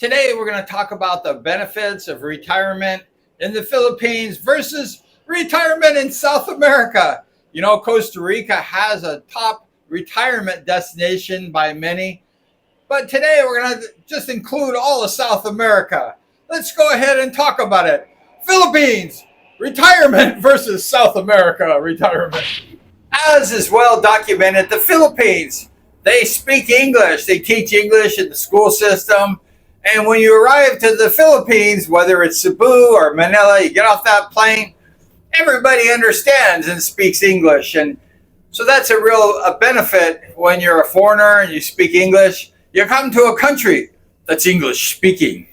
Today, we're going to talk about the benefits of retirement in the Philippines versus retirement in South America. You know, Costa Rica has a top retirement destination by many, but today we're going to just include all of South America. Let's go ahead and talk about it. Philippines, retirement versus South America, retirement. As is well documented, the Philippines, they speak English. They teach English in the school system. And when you arrive to the Philippines, whether it's Cebu or Manila, you get off that plane, everybody understands and speaks English. And so that's a benefit when you're a foreigner and you speak English. You come to a country that's English speaking.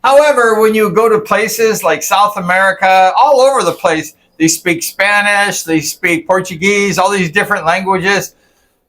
However, when you go to places like South America, all over the place, they speak Spanish, they speak Portuguese, all these different languages.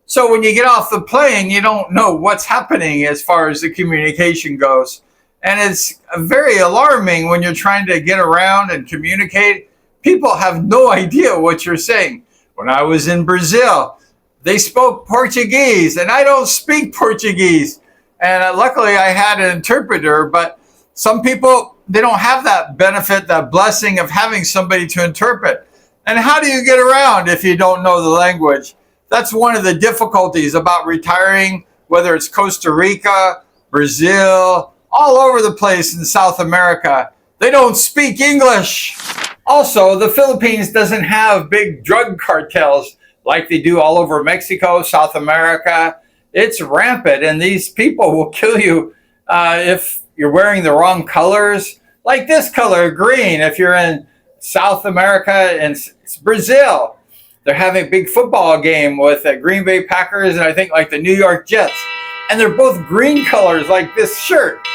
So when you get off the plane, you don't know what's happening as far as the communication goes. And it's very alarming when you're trying to get around and communicate. People have no idea what you're saying. When I was in Brazil, they spoke Portuguese, and I don't speak Portuguese. And luckily, I had an interpreter, but some people, they don't have that benefit, that blessing of having somebody to interpret. And how do you get around if you don't know the language? That's one of the difficulties about retiring, whether it's Costa Rica, Brazil, all over the place in South America. They don't speak English. Also, the Philippines doesn't have big drug cartels like they do all over Mexico, South America. It's rampant, and these people will kill you if you're wearing the wrong colors. Like this color, green, if you're in South America and Brazil. They're having a big football game with the Green Bay Packers and I think like the New York Jets. And they're both green colors like this shirt.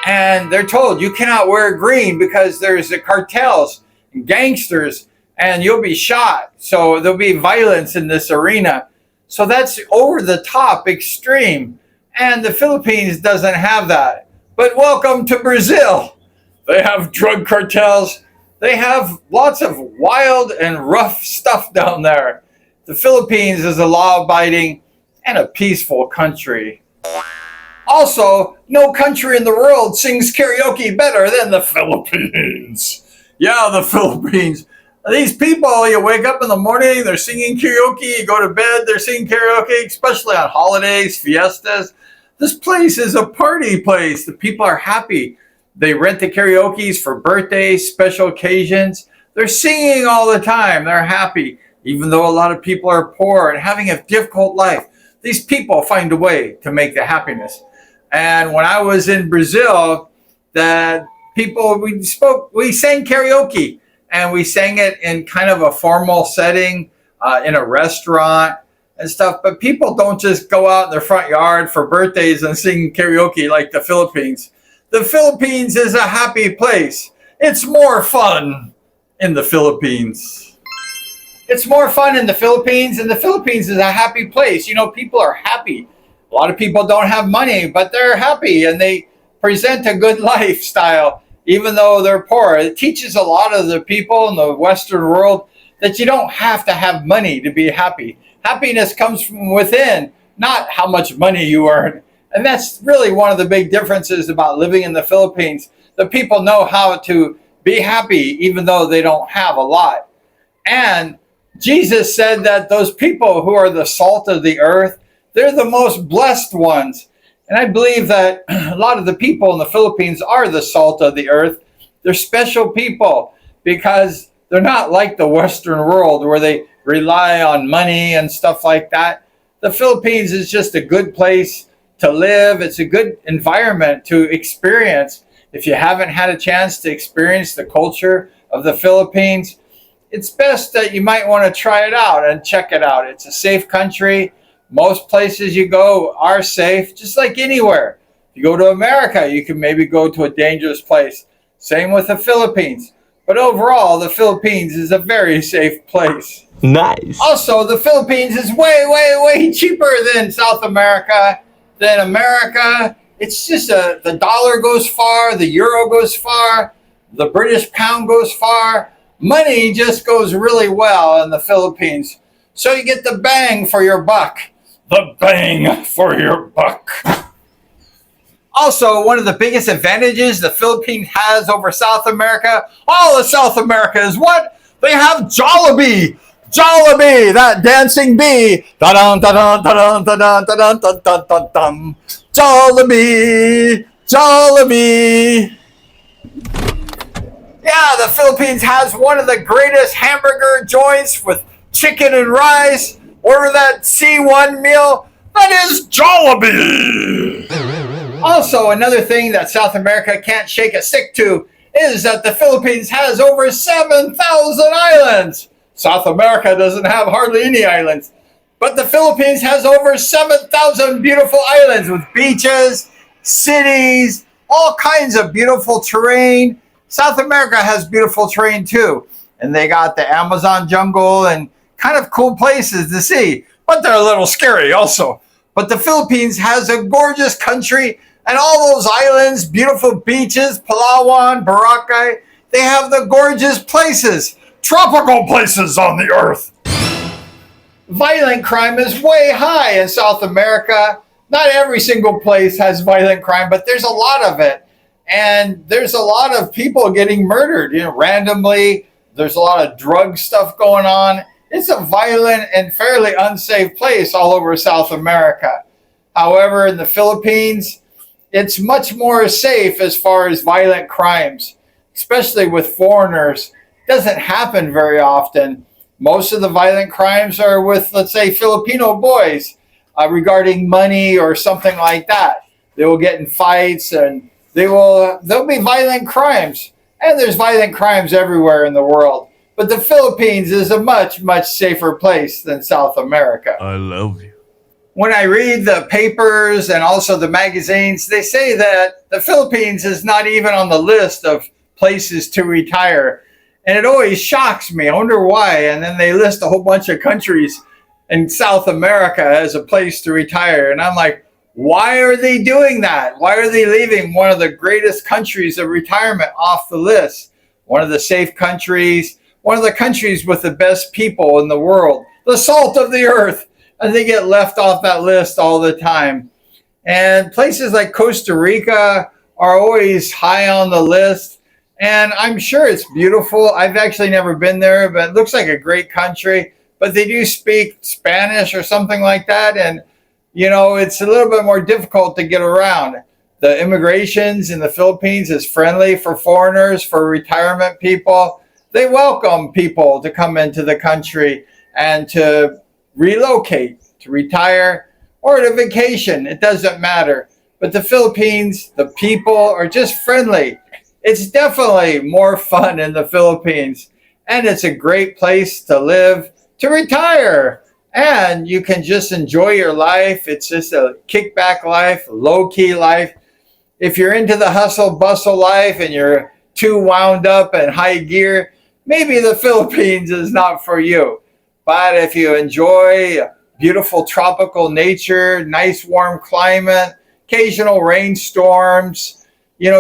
And they're told you cannot wear green because there's the cartels and gangsters and you'll be shot. So there'll be violence in this arena. So that's over the top, extreme. And the Philippines doesn't have that. But welcome to Brazil. They have drug cartels. They have lots of wild and rough stuff down there. The Philippines is a law-abiding and a peaceful country. Also, no country in the world sings karaoke better than the Philippines. Yeah, the Philippines. These people, you wake up in the morning, they're singing karaoke. You go to bed, they're singing karaoke, especially on holidays, fiestas. This place is a party place. The people are happy. They rent the karaoke's for birthdays, special occasions. They're singing all the time. They're happy, even though a lot of people are poor and having a difficult life. These people find a way to make the happiness. And when I was in Brazil, the people, we sang karaoke, and we sang it in kind of a formal setting, in a restaurant and stuff. But people don't just go out in their front yard for birthdays and sing karaoke like the Philippines. The Philippines is a happy place. It's more fun in the Philippines. It's more fun in the Philippines, and the Philippines is a happy place. You know, people are happy. A lot of people don't have money, but they're happy, and they present a good lifestyle, even though they're poor. It teaches a lot of the people in the Western world that you don't have to have money to be happy. Happiness comes from within, not how much money you earn. And that's really one of the big differences about living in the Philippines. The people know how to be happy even though they don't have a lot. And Jesus said that those people who are the salt of the earth, they're the most blessed ones. And I believe that a lot of the people in the Philippines are the salt of the earth. They're special people because they're not like the Western world where they rely on money and stuff like that. The Philippines is just a good place to live. It's a good environment to experience. If you haven't had a chance to experience the culture of the Philippines, it's best that you might want to try it out and check it out. It's a safe country. Most places you go are safe, just like anywhere. If you go to America, you can maybe go to a dangerous place. Same with the Philippines. But overall, the Philippines is a very safe place. Nice. Also, the Philippines is way, way, way cheaper than South America. Than America. It's just the dollar goes far, the euro goes far, the British pound goes far. Money just goes really well in the Philippines. So you get the bang for your buck. The bang for your buck. Also, one of the biggest advantages the Philippines has over South America, all of South America, is what? They have Jollibee. Jollibee, that dancing bee. Da-dun, da-dun, da-dun, da-dun, da-dun, da-dun, da-dun, da-dun. Jollibee, Jollibee. Yeah, the Philippines has one of the greatest hamburger joints with chicken and rice. Order that C1 meal. That is Jollibee. Also, another thing that South America can't shake a stick to is that the Philippines has over 7,000 islands. South America doesn't have hardly any islands, but the Philippines has over 7,000 beautiful islands with beaches, cities, all kinds of beautiful terrain. South America has beautiful terrain too, and they got the Amazon jungle and kind of cool places to see, but they're a little scary also. But the Philippines has a gorgeous country and all those islands, beautiful beaches, Palawan, Boracay. They have the gorgeous places, tropical places on the earth. Violent crime is way high in South America. Not every single place has violent crime, but there's a lot of it. And there's a lot of people getting murdered, randomly. There's a lot of drug stuff going on. It's a violent and fairly unsafe place all over South America. However, in the Philippines, it's much more safe as far as violent crimes, especially with foreigners. It doesn't happen very often. Most of the violent crimes are with, let's say, Filipino boys regarding money or something like that. They will get in fights and there'll be violent crimes. And there's violent crimes everywhere in the world. But the Philippines is a much, much safer place than South America. I love you. When I read the papers and also the magazines, they say that the Philippines is not even on the list of places to retire. And it always shocks me. I wonder why. And then they list a whole bunch of countries in South America as a place to retire. And I'm like, why are they doing that? Why are they leaving one of the greatest countries of retirement off the list? One of the safe countries, one of the countries with the best people in the world, the salt of the earth. And they get left off that list all the time. And places like Costa Rica are always high on the list. And I'm sure it's beautiful. I've actually never been there, but it looks like a great country. But they do speak Spanish or something like that. And, it's a little bit more difficult to get around. The immigrations in the Philippines is friendly for foreigners, for retirement people. They welcome people to come into the country and to relocate, to retire, or to vacation. It doesn't matter. But the Philippines, the people are just friendly. It's definitely more fun in the Philippines. And it's a great place to live, to retire. And you can just enjoy your life. It's just a kickback life, low-key life. If you're into the hustle bustle life and you're too wound up and high gear, maybe the Philippines is not for you. But if you enjoy beautiful tropical nature, nice warm climate, occasional rainstorms,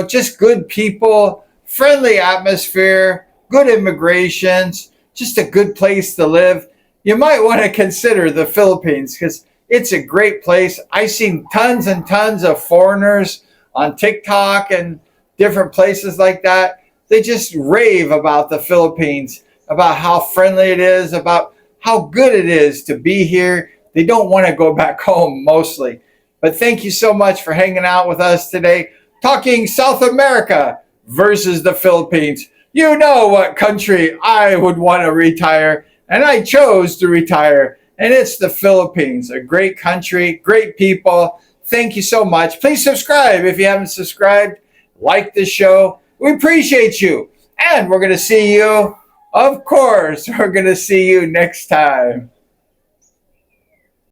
just good people, friendly atmosphere, good immigrations, just a good place to live, you might want to consider the Philippines because it's a great place. I've seen tons and tons of foreigners on TikTok and different places like that. They just rave about the Philippines, about how friendly it is, about how good it is to be here. They don't want to go back home mostly. But thank you so much for hanging out with us today, talking South America versus the Philippines. You know what country I would want to retire, and I chose to retire, and it's the Philippines. A great country, great people. Thank you so much. Please subscribe if you haven't subscribed. Like the show. We appreciate you. And we're going to see you, of course, we're going to see you next time.